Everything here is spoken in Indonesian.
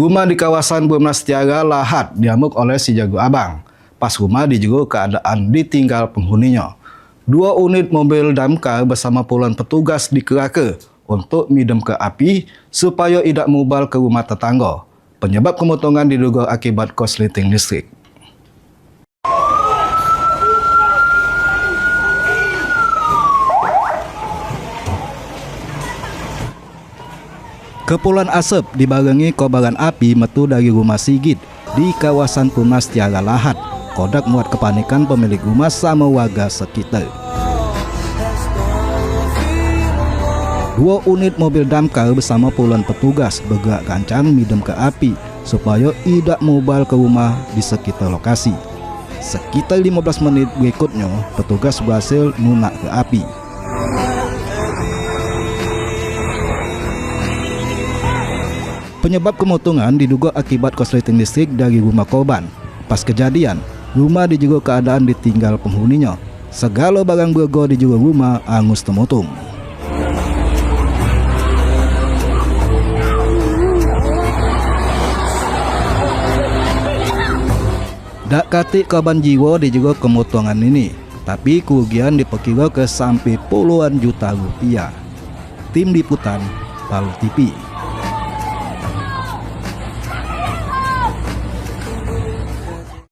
Rumah di kawasan Beumas Tiaga Lahat diamuk oleh si Jago Abang. Pas rumah dijual keadaan ditinggal penghuninya. 2 unit mobil damkar bersama puluhan petugas dikerahkan untuk midam ke api supaya tidak mubal ke rumah tetangga. Penyebab kemotongan diduga akibat korsleting listrik. Kepulan asap dibarengi kobaran api metu dari rumah Sigit di kawasan Beumas Tiaga Lahat. Kodak muat kepanikan pemilik rumah sama warga sekitar. 2 unit mobil damkar bersama puluhan petugas bergerak kencang midam ke api supaya tidak mubal ke rumah di sekitar lokasi. Sekitar 15 menit berikutnya, petugas berhasil nunak ke api. Penyebab kemotongan diduga akibat korsleting listrik dari rumah korban. Pas kejadian, rumah dijual keadaan ditinggal penghuninya. Segala barang berharga dijual rumah angus temotung. Dak katik korban jiwa dijual kemotongan ini, tapi kerugian diperkira ke sampai puluhan juta rupiah. Tim Liputan, Palu TV.